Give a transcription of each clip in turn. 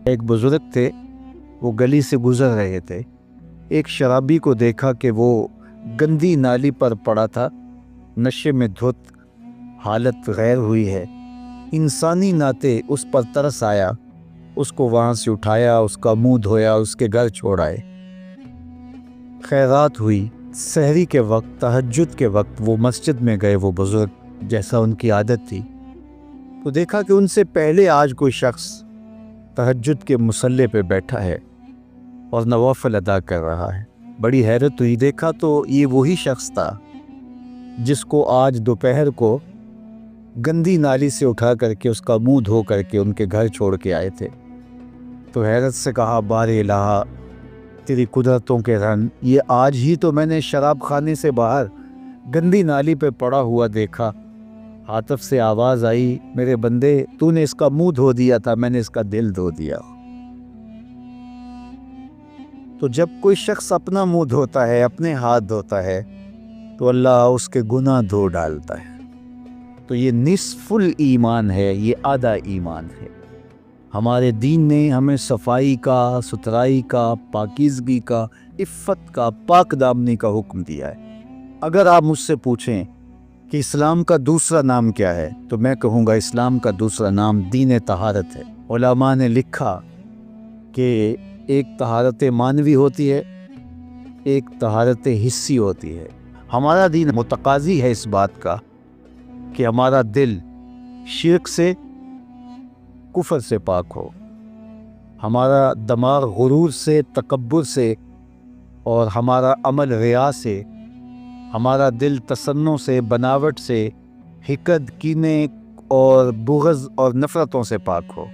ایک بزرگ تھے، وہ گلی سے گزر رہے تھے۔ ایک شرابی کو دیکھا کہ وہ گندی نالی پر پڑا تھا، نشے میں دھت، حالت غیر ہوئی ہے۔ انسانی ناطے اس پر ترس آیا، اس کو وہاں سے اٹھایا، اس کا منہ دھویا، اس کے گھر چھوڑ آئے۔ خیرات ہوئی۔ سحری کے وقت، تہجد کے وقت وہ مسجد میں گئے، وہ بزرگ، جیسا ان کی عادت تھی۔ تو دیکھا کہ ان سے پہلے آج کوئی شخص تہجد کے مصلی پہ بیٹھا ہے اور نوافل ادا کر رہا ہے۔ بڑی حیرت ہوئی، دیکھا تو یہ وہی شخص تھا جس کو آج دوپہر کو گندی نالی سے اٹھا کر کے، اس کا منہ دھو کر کے ان کے گھر چھوڑ کے آئے تھے۔ تو حیرت سے کہا، بار الہ، تیری قدرتوں کے رن، یہ آج ہی تو میں نے شراب خانے سے باہر گندی نالی پہ پڑا ہوا دیکھا۔ عاطف سے آواز آئی، میرے بندے، تو نے اس کا منہ دھو دیا تھا، میں نے اس کا دل دھو دیا۔ تو جب کوئی شخص اپنا منہ دھوتا ہے، اپنے ہاتھ دھوتا ہے، تو اللہ اس کے گناہ دھو ڈالتا ہے۔ تو یہ نصف الایمان ہے، یہ آدھا ایمان ہے۔ ہمارے دین نے ہمیں صفائی کا، ستھرائی کا، پاکیزگی کا، عفت کا، پاک دامنی کا حکم دیا ہے۔ اگر آپ مجھ سے پوچھیں کہ اسلام کا دوسرا نام کیا ہے، تو میں کہوں گا اسلام کا دوسرا نام دین طہارت ہے۔ علماء نے لکھا کہ ایک طہارت معنوی ہوتی ہے، ایک طہارت حسی ہوتی ہے۔ ہمارا دین متقاضی ہے اس بات کا کہ ہمارا دل شرک سے، کفر سے پاک ہو، ہمارا دماغ غرور سے، تکبر سے، اور ہمارا عمل ریا سے، ہمارا دل تصنع سے، بناوٹ سے، حقد، کینے اور بغض اور نفرتوں سے پاک ہو۔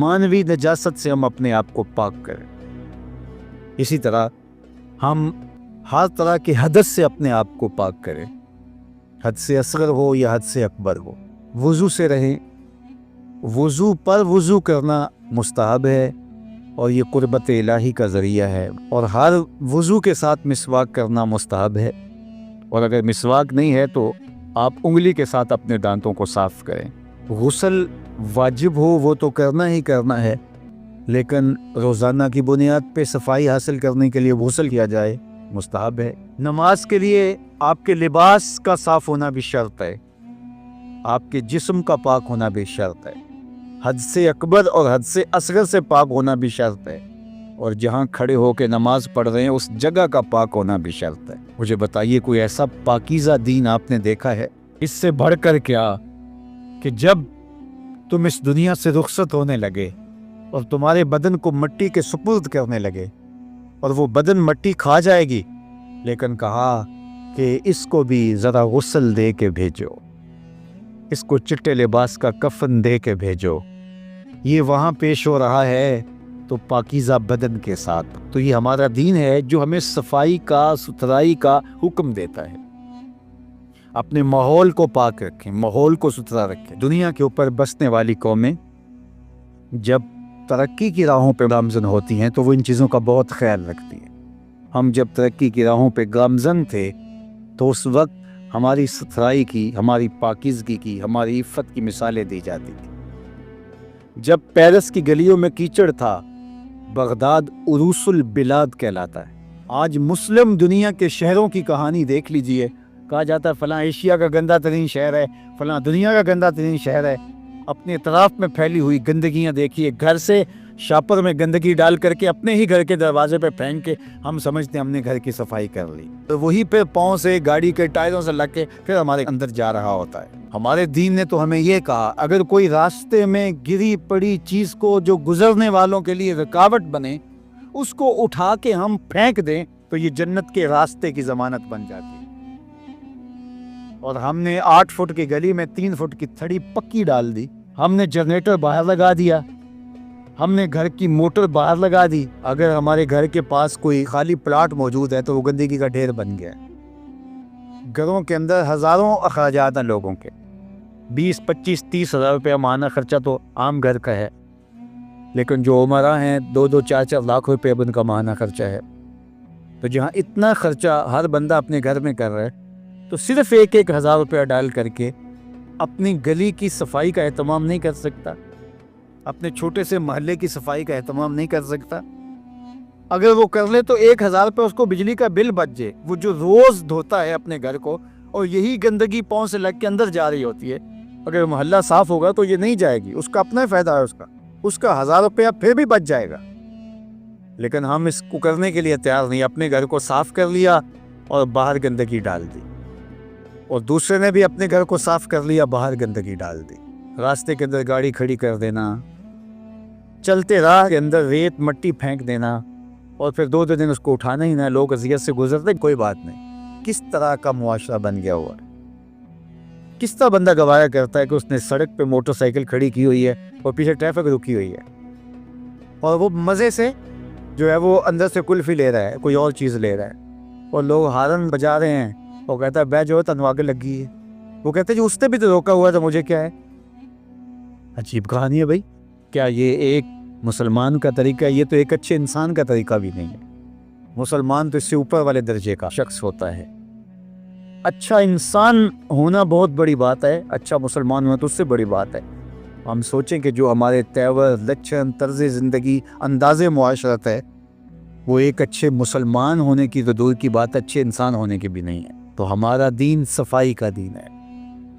معنوی نجاست سے ہم اپنے آپ کو پاک کریں۔ اسی طرح ہم ہر طرح کے حدث سے اپنے آپ کو پاک کریں، حد سے اصغر ہو یا حد سے اکبر ہو۔ وضو سے رہیں، وضو پر وضو کرنا مستحب ہے اور یہ قربت الہی کا ذریعہ ہے، اور ہر وضو کے ساتھ مسواک کرنا مستحب ہے، اور اگر مسواک نہیں ہے تو آپ انگلی کے ساتھ اپنے دانتوں کو صاف کریں۔ غسل واجب ہو وہ تو کرنا ہی کرنا ہے، لیکن روزانہ کی بنیاد پہ صفائی حاصل کرنے کے لیے غسل کیا جائے، مستحب ہے۔ نماز کے لیے آپ کے لباس کا صاف ہونا بھی شرط ہے، آپ کے جسم کا پاک ہونا بھی شرط ہے، حد سے اکبر اور حد سے اصغر سے پاک ہونا بھی شرط ہے، اور جہاں کھڑے ہو کے نماز پڑھ رہے ہیں اس جگہ کا پاک ہونا بھی شرط ہے۔ مجھے بتائیے کوئی ایسا پاکیزہ دین آپ نے دیکھا ہے؟ اس سے بڑھ کر کیا کہ جب تم اس دنیا سے رخصت ہونے لگے اور تمہارے بدن کو مٹی کے سپرد کرنے لگے، اور وہ بدن مٹی کھا جائے گی، لیکن کہا کہ اس کو بھی ذرا غسل دے کے بھیجو، اس کو چٹے لباس کا کفن دے کے بھیجو۔ یہ وہاں پیش ہو رہا ہے تو پاکیزہ بدن کے ساتھ۔ تو یہ ہمارا دین ہے جو ہمیں صفائی کا، ستھرائی کا حکم دیتا ہے۔ اپنے ماحول کو پاک رکھیں، ماحول کو ستھرا رکھیں۔ دنیا کے اوپر بسنے والی قومیں جب ترقی کی راہوں پہ گامزن ہوتی ہیں تو وہ ان چیزوں کا بہت خیال رکھتی ہیں۔ ہم جب ترقی کی راہوں پہ گامزن تھے تو اس وقت ہماری ستھرائی کی، ہماری پاکیزگی کی، ہماری عفت کی مثالیں دی جاتی تھیں۔ جب پیرس کی گلیوں میں کیچڑ تھا، بغداد عروس البلاد کہلاتا ہے۔ آج مسلم دنیا کے شہروں کی کہانی دیکھ لیجئے، کہا جاتا ہے فلاں ایشیا کا گندہ ترین شہر ہے، فلاں دنیا کا گندہ ترین شہر ہے۔ اپنے اطراف میں پھیلی ہوئی گندگیاں دیکھیے، گھر سے شاپر میں گندگی ڈال کر کے اپنے ہی گھر کے دروازے پہ پھینک کے ہم سمجھتے ہیں ہم نے گھر کی صفائی کر لی، تو وہی پہ پاؤں سے، گاڑی کے ٹائروں سے لگ کے پھر ہمارے اندر جا رہا ہوتا ہے۔ ہمارے دین نے تو ہمیں یہ کہا، اگر کوئی راستے میں گری پڑی چیز کو جو گزرنے والوں کے لیے رکاوٹ بنے، اس کو اٹھا کے ہم پھینک دیں تو یہ جنت کے راستے کی ضمانت بن جاتی ہے۔ اور ہم نے 8 فٹ کی گلی میں 3 فٹ کی تھڑی پکی ڈال دی، ہم نے جنریٹر باہر لگا دیا، ہم نے گھر کی موٹر باہر لگا دی۔ اگر ہمارے گھر کے پاس کوئی خالی پلاٹ موجود ہے تو وہ گندگی کا ڈھیر بن گیا۔ گھروں کے اندر ہزاروں اخراجات ہیں لوگوں کے، 20، 25، 30 ہزار روپے ماہانہ خرچہ تو عام گھر کا ہے، لیکن جو عمرہ ہیں 2-2، 4-4 لاکھ روپے اب ان کا ماہانہ خرچہ ہے۔ تو جہاں اتنا خرچہ ہر بندہ اپنے گھر میں کر رہا ہے، تو صرف 1-1 ہزار روپیہ ڈال کر کے اپنی گلی کی صفائی کا اہتمام نہیں کر سکتا؟ اپنے چھوٹے سے محلے کی صفائی کا اہتمام نہیں کر سکتا؟ اگر وہ کر لے تو 1000 روپے اس کو بجلی کا بل بچ جائے. وہ جو روز دھوتا ہے اپنے گھر کو اور یہی گندگی پاؤں سے لگ کے اندر جا رہی ہوتی ہے، اگر محلہ صاف ہوگا تو یہ نہیں جائے گی. اس کا اپنا فائدہ ہے، اس کا 1000 روپیہ پھر بھی بچ جائے گا. لیکن ہم اس کو کرنے کے لیے تیار نہیں. اپنے گھر کو صاف کر لیا اور باہر گندگی ڈال دی، اور دوسرے نے بھی اپنے گھر کو صاف کر لیا، باہر گندگی ڈال دی. راستے کے اندر گاڑی کھڑی کر دینا، چلتے راہ کے اندر ریت مٹی پھینک دینا، اور پھر 2 دن اس کو اٹھانا ہی نہ. لوگ اذیت سے گزرتے، کوئی بات نہیں. کس طرح کا معاشرہ بن گیا ہوا ہے. کس طرح بندہ گوارا کرتا ہے کہ اس نے سڑک پہ موٹر سائیکل کھڑی کی ہوئی ہے اور پیچھے ٹریفک رکی ہوئی ہے، اور وہ مزے سے جو ہے وہ اندر سے کلفی لے رہا ہے، کوئی اور چیز لے رہا ہے، اور لوگ ہارن بجا رہے ہیں. وہ کہتا ہے بے جو تنوا کے لگی ہے. وہ کہتے ہیں جو اس نے بھی تو روکا ہوا تھا، مجھے کیا ہے. عجیب کہانی ہے بھائی. کیا یہ ایک مسلمان کا طریقہ ہے؟ یہ تو ایک اچھے انسان کا طریقہ بھی نہیں ہے. مسلمان تو اس سے اوپر والے درجے کا شخص ہوتا ہے. اچھا انسان ہونا بہت بڑی بات ہے، اچھا مسلمان ہونا تو اس سے بڑی بات ہے. ہم سوچیں کہ جو ہمارے تیور، لچھن، طرز زندگی، انداز معاشرت ہے، وہ ایک اچھے مسلمان ہونے کی تو دور کی بات، اچھے انسان ہونے کی بھی نہیں ہے. تو ہمارا دین صفائی کا دین ہے،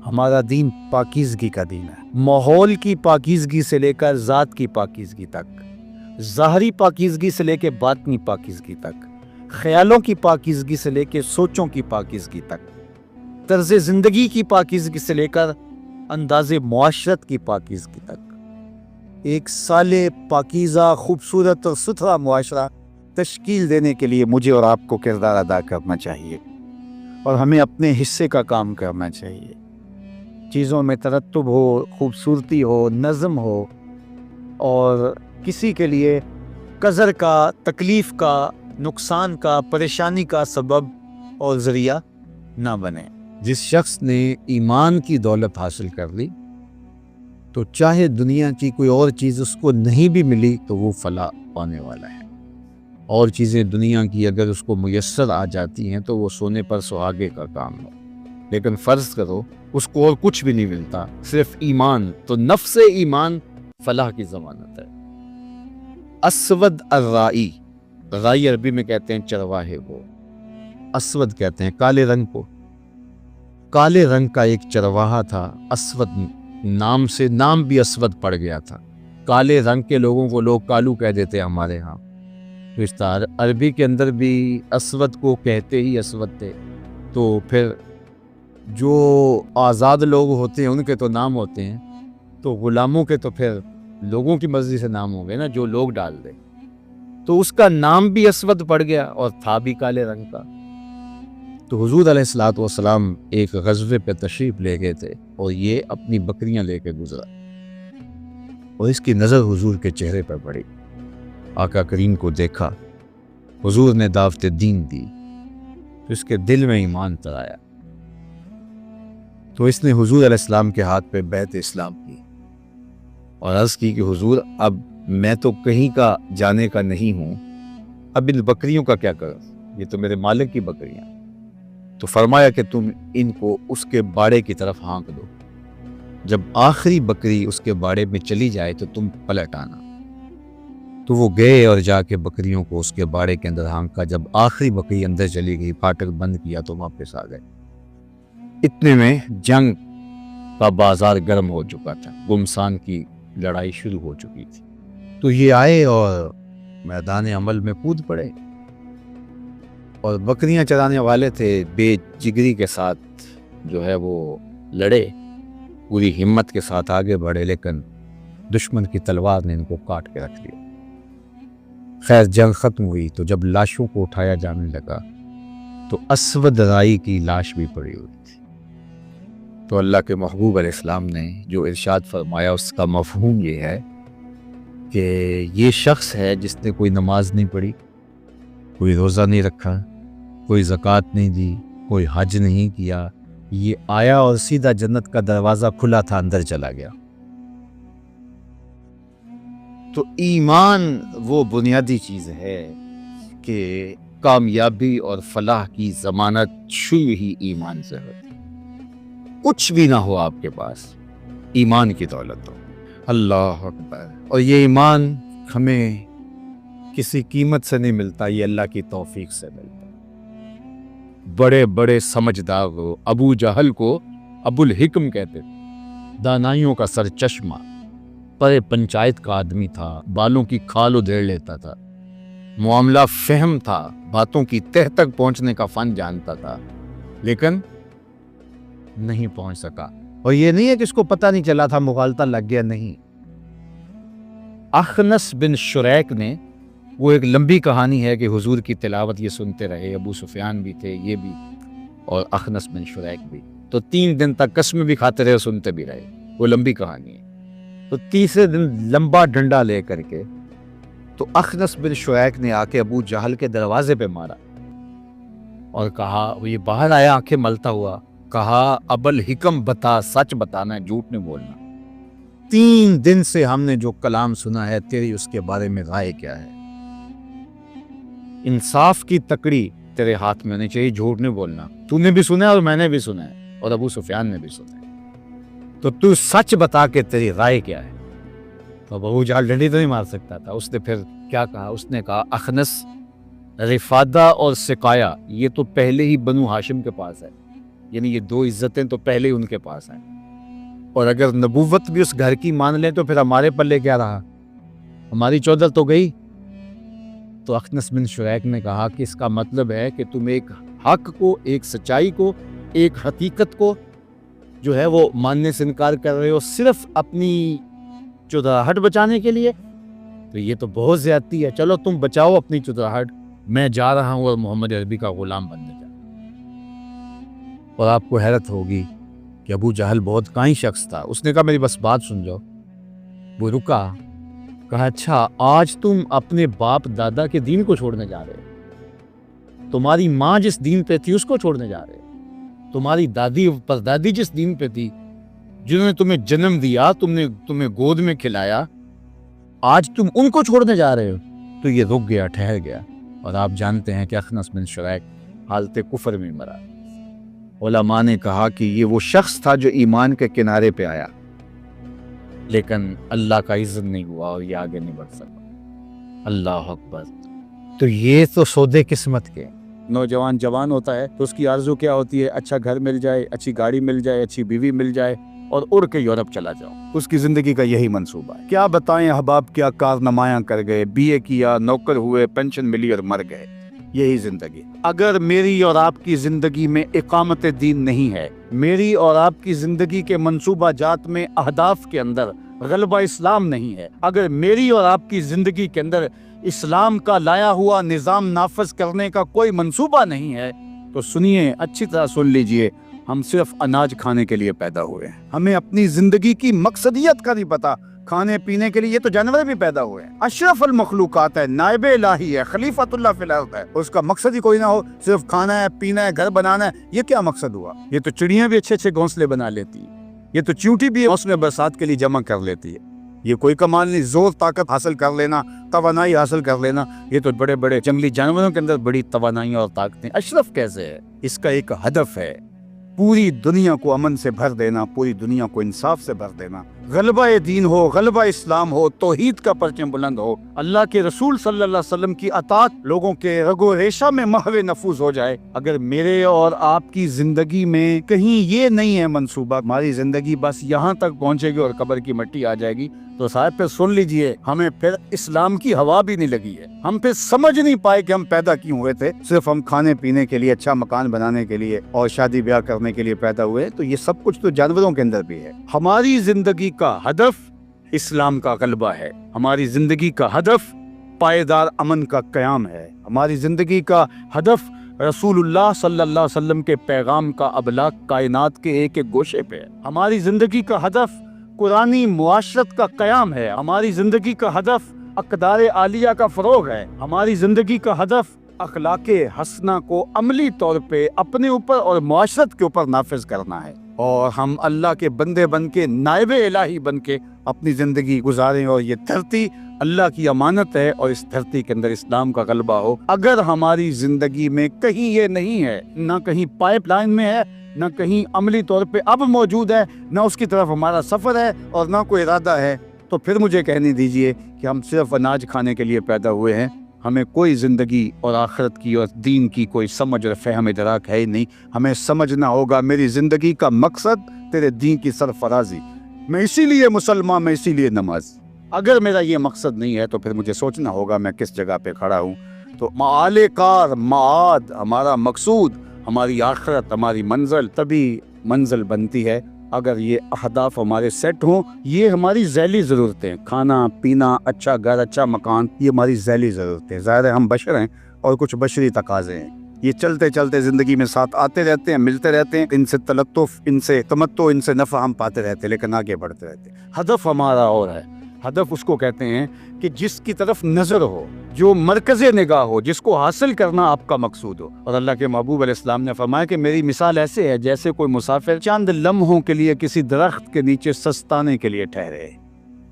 ہمارا دین پاکیزگی کا دین ہے. ماحول کی پاکیزگی سے لے کر ذات کی پاکیزگی تک، ظاہری پاکیزگی سے لے کے باطنی پاکیزگی تک، خیالوں کی پاکیزگی سے لے کے سوچوں کی پاکیزگی تک، طرز زندگی کی پاکیزگی سے لے کر انداز معاشرت کی پاکیزگی تک، ایک صالح، پاکیزہ، خوبصورت اور ستھرا معاشرہ تشکیل دینے کے لیے مجھے اور آپ کو کردار ادا کرنا چاہیے، اور ہمیں اپنے حصے کا کام کرنا چاہیے. چیزوں میں ترتب ہو، خوبصورتی ہو، نظم ہو، اور کسی کے لیے قذر کا، تکلیف کا، نقصان کا، پریشانی کا سبب اور ذریعہ نہ بنے. جس شخص نے ایمان کی دولت حاصل کر لی تو چاہے دنیا کی کوئی اور چیز اس کو نہیں بھی ملی تو وہ فلاح پانے والا ہے. اور چیزیں دنیا کی اگر اس کو میسر آ جاتی ہیں تو وہ سونے پر سہاگے کا کام ہے. لیکن فرض کرو اس کو اور کچھ بھی نہیں ملتا، صرف ایمان، تو نفس ایمان فلاح کی ضمانت ہے. اسود الرائی، رائی عربی میں کہتے ہیں چرواہے کو، اسود کہتے ہیں کالے رنگ کو. کالے رنگ کا ایک چرواہا تھا، اسود نام سے، نام بھی اسود پڑ گیا تھا. کالے رنگ کے لوگوں کو لوگ کالو کہہ دیتے ہیں ہمارے ہاں. عربی کے اندر بھی اسود کو کہتے ہی اسود تھے. تو پھر جو آزاد لوگ ہوتے ہیں ان کے تو نام ہوتے ہیں، تو غلاموں کے تو پھر لوگوں کی مرضی سے نام ہو گئے نا، جو لوگ ڈال دیں. تو اس کا نام بھی اسود پڑ گیا اور تھا بھی کالے رنگ کا. تو حضور علیہ الصلوۃ والسلام ایک غزوے پہ تشریف لے گئے تھے اور یہ اپنی بکریاں لے کے گزرا، اور اس کی نظر حضور کے چہرے پر پڑی. آقا کریم کو دیکھا، حضور نے دعوت دین دی، تو اس کے دل میں ایمان تر آیا. تو اس نے حضور علیہ السلام کے ہاتھ پہ بیعت اسلام کی اور عرض کی کہ حضور اب میں تو کہیں کا جانے کا نہیں ہوں، اب ان بکریوں کا کیا کروں، یہ تو میرے مالک کی بکریاں. تو فرمایا کہ تم ان کو اس کے باڑے کی طرف ہانک دو، جب آخری بکری اس کے باڑے میں چلی جائے تو تم پلٹ آنا. تو وہ گئے اور جا کے بکریوں کو اس کے باڑے کے اندر ہانکا. جب آخری بکری اندر چلی گئی، پھاٹک بند کیا تو واپس آ گئے. اتنے میں جنگ کا بازار گرم ہو چکا تھا، گمسان کی لڑائی شروع ہو چکی تھی. تو یہ آئے اور میدان عمل میں کود پڑے، اور بکریاں چرانے والے تھے بے جگری کے ساتھ جو ہے وہ لڑے، پوری ہمت کے ساتھ آگے بڑھے، لیکن دشمن کی تلوار نے ان کو کاٹ کے رکھ دیا. خیر جنگ ختم ہوئی تو جب لاشوں کو اٹھایا جانے لگا تو اسود رائی کی لاش بھی پڑی ہوئی تھی. تو اللہ کے محبوب علیہ السلام نے جو ارشاد فرمایا اس کا مفہوم یہ ہے کہ یہ شخص ہے جس نے کوئی نماز نہیں پڑھی، کوئی روزہ نہیں رکھا، کوئی زکوٰۃ نہیں دی، کوئی حج نہیں کیا، یہ آیا اور سیدھا جنت کا دروازہ کھلا تھا اندر چلا گیا. تو ایمان وہ بنیادی چیز ہے کہ کامیابی اور فلاح کی ضمانت شروع ہی ایمان سے ہوتی. کچھ بھی نہ ہو آپ کے پاس، ایمان کی دولت ہو، اللہ اکبر. اور یہ ایمان ہمیں کسی قیمت سے نہیں ملتا، یہ اللہ کی توفیق سے ملتا. بڑے بڑے سمجھدار ہو، ابو جہل کو ابو الحکم کہتے تھے، دانائیوں کا سر چشمہ، پر پنچایت کا آدمی تھا، بالوں کی کھال ادھیڑ لیتا تھا، معاملہ فہم تھا، باتوں کی تہ تک پہنچنے کا فن جانتا تھا، لیکن نہیں پہنچ سکا. اور یہ نہیں ہے کہ اس کو پتہ نہیں چلا تھا، مغالطہ لگ گیا، نہیں. اخنس بن شریک نے، وہ ایک لمبی کہانی ہے کہ حضور کی تلاوت یہ سنتے رہے، ابو سفیان بھی تھے، یہ بھی، اور اخنس بن شریک بھی. تو 3 دن تک قسمیں بھی کھاتے رہے، سنتے بھی رہے. وہ لمبی کہانی ہے. تو تیسرے دن لمبا ڈنڈا لے کر کے تو اخنس بن شریک نے آ کے ابو جہل کے دروازے پہ مارا اور کہا، وہ یہ باہر آیا آنکھیں ملتا ہوا، کہا ابو الحکم بتا، سچ بتانا ہے، جھوٹ نہیں بولنا. 3 دن سے ہم نے جو کلام سنا ہے، تیری اس کے بارے میں رائے کیا ہے؟ انصاف کی تکڑی تیرے ہاتھ میں ہونی چاہیے، جھوٹ نہیں بولنا. تو نے بھی سنا ہے اور میں نے بھی سنا ہے اور ابو سفیان نے بھی سنا ہے. تو سچ بتا کے تیری رائے کیا ہے؟ تو ابو جہل ڈنڈی تو نہیں مار سکتا تھا. اس نے پھر کیا کہا؟ اس نے کہا، اخنس، رفادہ اور سقایا یہ تو پہلے ہی بنو ہاشم کے پاس ہے، یعنی یہ 2 عزتیں تو پہلے ہی ان کے پاس ہیں، اور اگر نبوت بھی اس گھر کی مان لیں تو پھر ہمارے پلے کیا رہا؟ ہماری چودر تو گئی. تو اخنس بن شریک نے کہا کہ اس کا مطلب ہے کہ تم ایک حق کو، ایک سچائی کو، ایک حقیقت کو جو ہے وہ ماننے سے انکار کر رہے ہو صرف اپنی چودراہٹ بچانے کے لیے. تو یہ تو بہت زیادتی ہے. چلو تم بچاؤ اپنی چودراہٹ، میں جا رہا ہوں اور محمد عربی کا غلام بننے جا. اور آپ کو حیرت ہوگی کہ ابو جہل بہت کائیں شخص تھا. اس نے کہا میری بس بات سن جاؤ. وہ رکا، کہا اچھا آج تم اپنے باپ دادا کے دین کو چھوڑنے جا رہے ہو، تمہاری ماں جس دین پہ تھی اس کو چھوڑنے جا رہے ہو، تمہاری دادی پردادی جس دین پہ تھی، جنہوں نے تمہیں جنم دیا، تمہیں گود میں کھلایا، آج تم ان کو چھوڑنے جا رہے ہو. تو یہ رک گیا، ٹھہر گیا. اور آپ جانتے ہیں کہ اخنس بن شریک حالت کفر میں مرا. علماء نے کہا کہ یہ وہ شخص تھا جو ایمان کے کنارے پہ آیا، لیکن اللہ کا عزت نہیں ہوا اور یہ آگے نہیں بڑھ سکا. اللہ اکبر. تو یہ تو سودے قسمت کے. نوجوان جوان ہوتا ہے تو اس کی آرزو کیا ہوتی ہے؟ اچھا گھر مل جائے، اچھی گاڑی مل جائے، اچھی بیوی مل جائے اور اڑ کے یورپ چلا جاؤں. اس کی زندگی کا یہی منصوبہ ہے. کیا بتائیں احباب، کیا کارنامائیاں کر گئے، BA کیا، نوکر ہوئے، پینشن ملی اور مر گئے. یہی زندگی. اگر میری اور آپ کی زندگی میں اقامت دین نہیں ہے، میری اور آپ کی زندگی کے منصوبہ جات میں، اہداف کے اندر غلبہ اسلام نہیں ہے، اگر میری اور آپ کی زندگی کے اندر اسلام کا لایا ہوا نظام نافذ کرنے کا کوئی منصوبہ نہیں ہے، تو سنیے، اچھی طرح سن لیجئے، ہم صرف اناج کھانے کے لیے پیدا ہوئے ہیں. ہمیں اپنی زندگی کی مقصدیت کا نہیں پتا. کھانے پینے کے لیے یہ تو جانور بھی پیدا ہوئے ہیں. اشرف المخلوقات ہے، نائب الہی ہے، خلیفۃ اللہ فی الارض ہے. اس کا مقصد ہی کوئی نہ ہو، صرف کھانا ہے، پینا ہے، گھر بنانا ہے. یہ کیا مقصد ہوا؟ یہ تو چڑیاں بھی اچھے گھونسلے بنا لیتی ہے، یہ تو چیونٹی بھی موسم برسات کے لیے جمع کر لیتی ہے. یہ کوئی کمال نہیں. زور طاقت حاصل کر لینا، توانائی حاصل کر لینا، یہ تو بڑے بڑے جنگلی جانوروں کے اندر بڑی توانائیاں اور طاقتیں. اشرف کیسے ہے؟ اس کا ایک ہدف ہے، پوری دنیا کو امن سے بھر دینا، پوری دنیا کو انصاف سے بھر دینا. غلبہ دین ہو، غلبہ اسلام ہو، توحید کا پرچم بلند ہو، اللہ کے رسول صلی اللہ علیہ وسلم کی اطاعت لوگوں کے رگ و ریشہ میں محو نفوذ ہو جائے. اگر میرے اور آپ کی زندگی میں کہیں یہ نہیں ہے منصوبہ، ہماری زندگی بس یہاں تک پہنچے گی اور قبر کی مٹی آ جائے گی، تو صاحب پھر سن لیجئے، ہمیں پھر اسلام کی ہوا بھی نہیں لگی ہے. ہم پھر سمجھ نہیں پائے کہ ہم پیدا کیوں ہوئے تھے. صرف ہم کھانے پینے کے لیے، اچھا مکان بنانے کے لیے اور شادی بیاہ کرنے کے لیے پیدا ہوئے. تو یہ سب کچھ تو جانوروں کے اندر بھی ہے. ہماری زندگی کا ہدف اسلام کا غلبہ ہے. ہماری زندگی کا ہدف پائیدار امن کا قیام ہے. ہماری زندگی کا ہدف رسول اللہ صلی اللہ علیہ وسلم کے پیغام کا ابلاغ کائنات کے ایک ایک گوشے پہ ہے. ہماری زندگی کا ہدف قرآنی معاشرت کا قیام ہے. ہماری زندگی کا ہدف اقدار عالیہ کا فروغ ہے. ہماری زندگی کا ہدف اخلاق حسنہ کو عملی طور پہ اپنے اوپر اور معاشرت کے اوپر نافذ کرنا ہے، اور ہم اللہ کے بندے بن کے، نائب الہی بن کے اپنی زندگی گزاریں. اور یہ دھرتی اللہ کی امانت ہے اور اس دھرتی کے اندر اسلام کا غلبہ ہو. اگر ہماری زندگی میں کہیں یہ نہیں ہے، نہ کہیں پائپ لائن میں ہے، نہ کہیں عملی طور پہ اب موجود ہے، نہ اس کی طرف ہمارا سفر ہے اور نہ کوئی ارادہ ہے، تو پھر مجھے کہنے دیجئے کہ ہم صرف اناج کھانے کے لیے پیدا ہوئے ہیں، ہمیں کوئی زندگی اور آخرت کی اور دین کی کوئی سمجھ اور فہم ادراک ہے ہی نہیں۔ ہمیں سمجھنا ہوگا میری زندگی کا مقصد تیرے دین کی سرفرازی، میں اسی لیے مسلمان، میں اسی لیے نماز۔ اگر میرا یہ مقصد نہیں ہے تو پھر مجھے سوچنا ہوگا میں کس جگہ پہ کھڑا ہوں۔ تو معال کار، معاد، ہمارا مقصود، ہماری آخرت، ہماری منزل تبھی منزل بنتی ہے اگر یہ اہداف ہمارے سیٹ ہوں۔ یہ ہماری ذیلی ضرورتیں، کھانا پینا، اچھا گھر، اچھا مکان، یہ ہماری ذیلی ضرورتیں۔ ظاہر ہے ہم بشر ہیں اور کچھ بشری تقاضے ہیں، یہ چلتے چلتے زندگی میں ساتھ آتے رہتے ہیں، ملتے رہتے ہیں، ان سے تلطف، ان سے تمتع، ان سے نفع ہم پاتے رہتے ہیں، لیکن آگے بڑھتے رہتے ہیں۔ ہدف ہمارا اور ہے۔ ہدف اس کو کہتے ہیں کہ جس کی طرف نظر ہو، جو مرکز نگاہ ہو، جس کو حاصل کرنا آپ کا مقصود ہو۔ اور اللہ کے محبوب علیہ السلام نے فرمایا کہ میری مثال ایسے ہے جیسے کوئی مسافر چند لمحوں کے لیے کسی درخت کے نیچے سستانے کے لیے ٹھہرے۔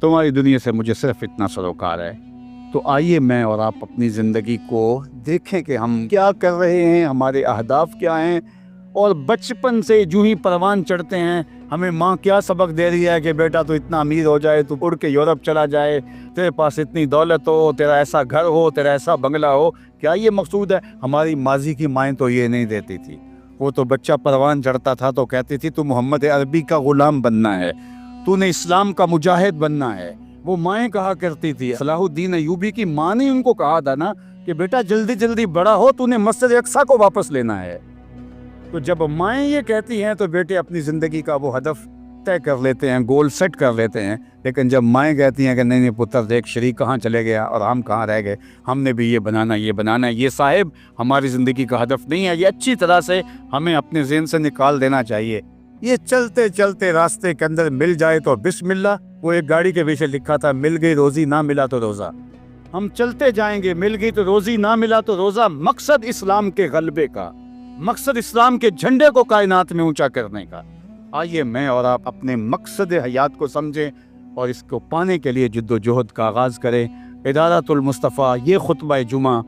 تمہاری دنیا سے مجھے صرف اتنا سروکار ہے۔ تو آئیے میں اور آپ اپنی زندگی کو دیکھیں کہ ہم کیا کر رہے ہیں، ہمارے اہداف کیا ہیں، اور بچپن سے جو ہی پروان چڑھتے ہیں ہمیں ماں کیا سبق دے رہی ہے کہ بیٹا تو اتنا امیر ہو جائے، تو اڑ کے یورپ چلا جائے، تیرے پاس اتنی دولت ہو، تیرا ایسا گھر ہو، تیرا ایسا بنگلہ ہو، کیا یہ مقصود ہے؟ ہماری ماضی کی مائیں تو یہ نہیں دیتی تھی۔ وہ تو بچہ پروان چڑھتا تھا تو کہتی تھی تو محمد عربی کا غلام بننا ہے، تو نے اسلام کا مجاہد بننا ہے۔ وہ مائیں کہا کرتی تھی، صلاح الدین ایوبی کی ماں نے ان کو کہا تھا نا کہ بیٹا جلدی جلدی بڑا ہو، تو نے مسجد اقصیٰ کو واپس لینا ہے۔ تو جب مائیں یہ کہتی ہیں تو بیٹے اپنی زندگی کا وہ ہدف طے کر لیتے ہیں، گول سیٹ کر لیتے ہیں۔ لیکن جب مائیں کہتی ہیں کہ نہیں نہیں پتر دیکھ، شریک کہاں چلے گیا اور ہم کہاں رہ گئے، ہم نے بھی یہ بنانا ہے، یہ صاحب ہماری زندگی کا ہدف نہیں ہے، یہ اچھی طرح سے ہمیں اپنے ذہن سے نکال دینا چاہیے۔ یہ چلتے چلتے راستے کے اندر مل جائے تو بسم اللہ۔ وہ ایک گاڑی کے پیچھے لکھا تھا، مل گئی روزی، نہ ملا تو روزہ۔ ہم چلتے جائیں گے، مل گئی تو روزی، نہ ملا تو روزہ۔ مقصد اسلام کے غلبے کا، مقصد اسلام کے جھنڈے کو کائنات میں اونچا کرنے کا۔ آئیے میں اور آپ اپنے مقصد حیات کو سمجھیں اور اس کو پانے کے لیے جد و جہد کا آغاز کریں۔ ادارۃ المصطفیٰ، یہ خطبہ جمعہ،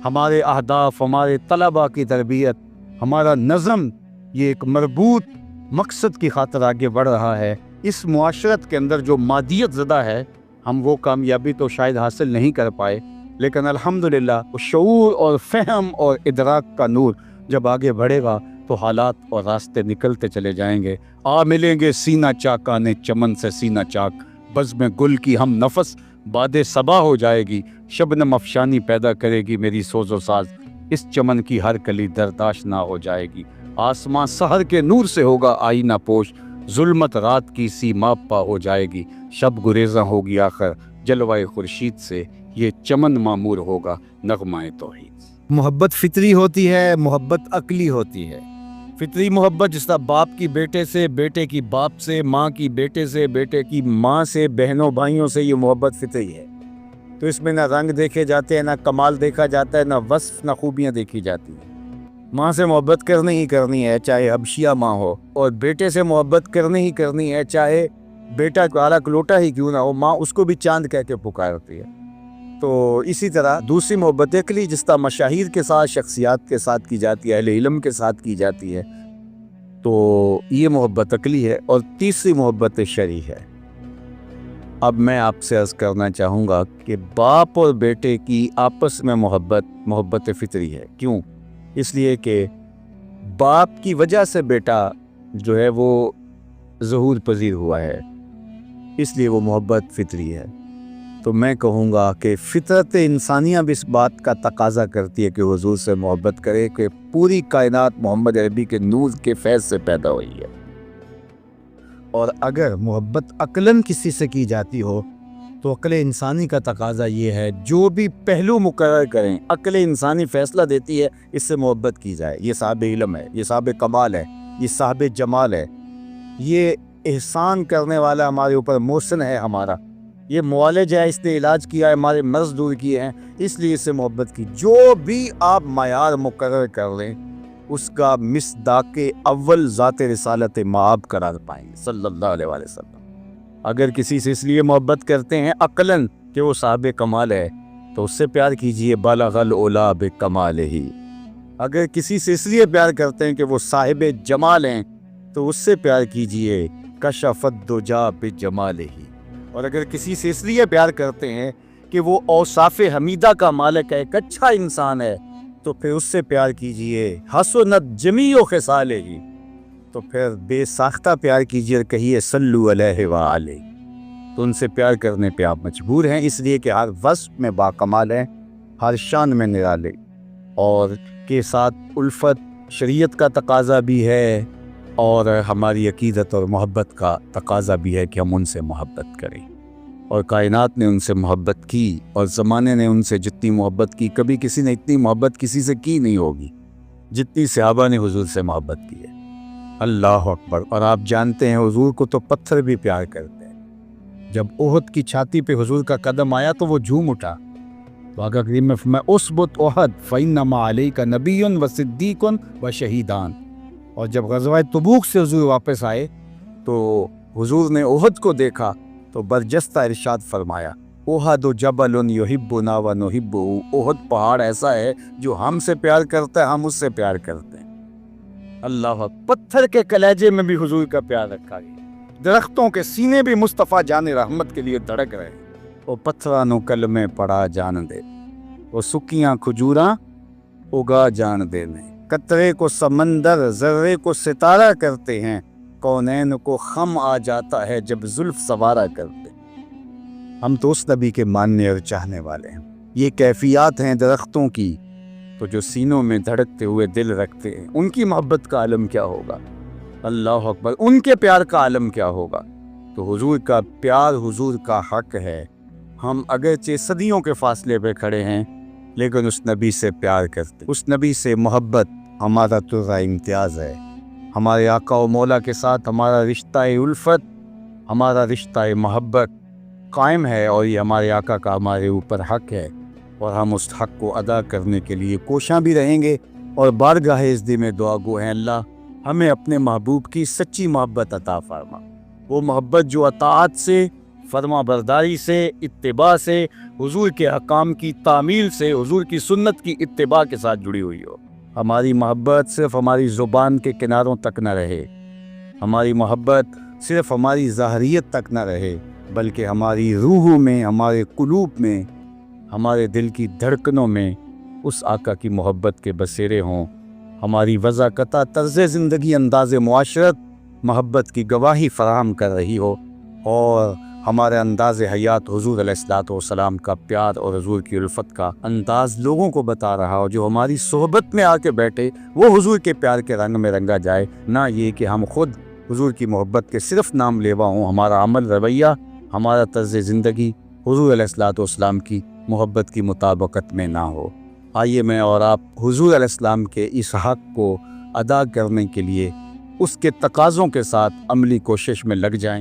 ہمارے اہداف، ہمارے طلباء کی تربیت، ہمارا نظم، یہ ایک مربوط مقصد کی خاطر آگے بڑھ رہا ہے۔ اس معاشرت کے اندر جو مادیت زدہ ہے، ہم وہ کامیابی تو شاید حاصل نہیں کر پائے، لیکن الحمدللہ وہ شعور اور فہم اور ادراک کا نور جب آگے بڑھے گا تو حالات اور راستے نکلتے چلے جائیں گے۔ آ ملیں گے سینہ چاکانے چمن سے سینہ چاک، بزم گل کی ہم نفس باد صبا ہو جائے گی، شبنم افشانی پیدا کرے گی میری سوز و ساز، اس چمن کی ہر کلی درداش نہ ہو جائے گی، آسمان سحر کے نور سے ہوگا آئینہ پوش، ظلمت رات کی سی ماپا ہو جائے گی، شب گریزاں ہوگی آخر جلوہ خورشید سے، یہ چمن معمور ہوگا نغمہ توحید۔ محبت فطری ہوتی ہے، محبت عقلی ہوتی ہے۔ فطری محبت جس طرح باپ کی بیٹے سے، بیٹے کی باپ سے، ماں کی بیٹے سے، بیٹے کی ماں سے، بہنوں بھائیوں سے، یہ محبت فطری ہے۔ تو اس میں نہ رنگ دیکھے جاتے ہیں، نہ کمال دیکھا جاتا ہے، نہ وصف، نہ خوبیاں دیکھی جاتی ہیں۔ ماں سے محبت کرنی ہی کرنی ہے چاہے حبشیہ ماں ہو، اور بیٹے سے محبت کرنی ہی کرنی ہے چاہے بیٹا کالا کلوٹا ہی کیوں نہ ہو، ماں اس کو بھی چاند کہہ کے پکارتی ہے۔ تو اسی طرح دوسری محبت عقلی جس طرح مشاہیر کے ساتھ، شخصیات کے ساتھ کی جاتی ہے، اہل علم کے ساتھ کی جاتی ہے، تو یہ محبت عقلی ہے۔ اور تیسری محبت شرعی ہے۔ اب میں آپ سے عرض کرنا چاہوں گا کہ باپ اور بیٹے کی آپس میں محبت فطری ہے۔ کیوں؟ اس لیے کہ باپ کی وجہ سے بیٹا جو ہے وہ ظہور پذیر ہوا ہے، اس لیے وہ محبت فطری ہے۔ تو میں کہوں گا کہ فطرت انسانیہ بھی اس بات کا تقاضا کرتی ہے کہ حضور سے محبت کرے، کہ پوری کائنات محمد عربی کے نور کے فیض سے پیدا ہوئی ہے۔ اور اگر محبت عقلاً کسی سے کی جاتی ہو تو عقل انسانی کا تقاضا یہ ہے جو بھی پہلو مقرر کریں، عقل انسانی فیصلہ دیتی ہے اس سے محبت کی جائے۔ یہ صاحب علم ہے، یہ صاحب کمال ہے، یہ صاحب جمال ہے، یہ احسان کرنے والا ہمارے اوپر محسن ہے، ہمارا یہ معالج ہے، اس نے علاج کیا ہے، ہمارے مرض دور کیے ہیں، اس لیے اس سے محبت کی۔ جو بھی آپ معیار مقرر کر لیں اس کا مصداق اول ذات رسالت مآب قرار پائیں گے صلی اللہ علیہ وسلم۔ اگر کسی سے اس لیے محبت کرتے ہیں عقلاً کہ وہ صاحب کمال ہے تو اس سے پیار کیجئے، بالغ العلا بکمالہ۔ اگر کسی سے اس لیے پیار کرتے ہیں کہ وہ صاحب جمال ہیں تو اس سے پیار کیجئے، کشف الدجی بجمالہ۔ اور اگر کسی سے اس لیے پیار کرتے ہیں کہ وہ اوصاف حمیدہ کا مالک ہے، ایک اچھا انسان ہے، تو پھر اس سے پیار کیجئے۔ حسنت جمیع خصالہ، تو پھر بے ساختہ پیار کیجئے اور کہیے صلو علیہ وآلہ۔ تو ان سے پیار کرنے پہ آپ مجبور ہیں، اس لیے کہ ہر وصف میں باکمال ہیں، ہر شان میں نرالے، اور کے ساتھ الفت شریعت کا تقاضا بھی ہے، اور ہماری عقیدت اور محبت کا تقاضا بھی ہے کہ ہم ان سے محبت کریں۔ اور کائنات نے ان سے محبت کی، اور زمانے نے ان سے جتنی محبت کی، کبھی کسی نے اتنی محبت کسی سے کی نہیں ہوگی جتنی صحابہ نے حضور سے محبت کی ہے۔ اللہ اکبر۔ اور آپ جانتے ہیں حضور کو تو پتھر بھی پیار کرتے ہیں۔ جب احد کی چھاتی پہ حضور کا قدم آیا تو وہ جھوم اٹھا۔ آقا کریم میں فرمایا اثبت احد فإنما علیک نبی و صدیق و شہیدان۔ اور جب غزوہ تبوک سے حضور واپس آئے تو حضور نے احد کو دیکھا تو برجستہ ارشاد فرمایا احد جبل یحبنا و نحبہ، احد پہاڑ ایسا ہے جو ہم سے پیار کرتا ہے، ہم اس سے پیار کرتے ہیں۔ اللہ، پتھر کے کلیجے میں بھی حضور کا پیار رکھا گیا۔ درختوں کے سینے بھی مصطفیٰ جان رحمت کے لیے دھڑک رہے۔ وہ پتھرانو کلمے پڑا جان دے، وہ سکیاں کھجوراں اگا جان دے میں، قطرے کو سمندر ذرے کو ستارہ کرتے ہیں، کونین کو خم آ جاتا ہے جب زلف سوارا کرتے ہیں۔ ہم تو اس نبی کے ماننے اور چاہنے والے ہیں۔ یہ کیفیات ہیں درختوں کی، تو جو سینوں میں دھڑکتے ہوئے دل رکھتے ہیں، ان کی محبت کا عالم کیا ہوگا؟ اللہ اکبر، ان کے پیار کا عالم کیا ہوگا؟ تو حضور کا پیار حضور کا حق ہے۔ ہم اگرچہ صدیوں کے فاصلے پہ کھڑے ہیں لیکن اس نبی سے پیار کرتے، اس نبی سے محبت ہمارا طرز امتیاز ہے۔ ہمارے آقا و مولا کے ساتھ ہمارا رشتہ الفت، ہمارا رشتہ محبت قائم ہے، اور یہ ہمارے آقا کا ہمارے اوپر حق ہے، اور ہم اس حق کو ادا کرنے کے لیے کوشاں بھی رہیں گے، اور بارگاہ عزت میں دعا گو ہیں اللہ ہمیں اپنے محبوب کی سچی محبت عطا فرما، وہ محبت جو اطاعت سے، فرما برداری سے، اتباع سے، حضور کے احکام کی تعمیل سے، حضور کی سنت کی اتباع کے ساتھ جڑی ہوئی ہو۔ ہماری محبت صرف ہماری زبان کے کناروں تک نہ رہے، ہماری محبت صرف ہماری ظاہریت تک نہ رہے، بلکہ ہماری روحوں میں، ہمارے قلوب میں، ہمارے دل کی دھڑکنوں میں اس آقا کی محبت کے بسیرے ہوں۔ ہماری وضاقتہ طرز زندگی، انداز معاشرت محبت کی گواہی فراہم کر رہی ہو، اور ہمارے انداز حیات حضور علیہ الصلوۃ والسلام کا پیار اور حضور کی الفت کا انداز لوگوں کو بتا رہا ہو، جو ہماری صحبت میں آ کے بیٹھے وہ حضور کے پیار کے رنگ میں رنگا جائے، نہ یہ کہ ہم خود حضور کی محبت کے صرف نام لیوا ہوں، ہمارا عمل رویہ، ہمارا طرز زندگی حضور علیہ الصلوۃ والسلام کی محبت کی مطابقت میں نہ ہو۔ آئیے میں اور آپ حضور علیہ السلام کے اس حق کو ادا کرنے کے لیے اس کے تقاضوں کے ساتھ عملی کوشش میں لگ جائیں۔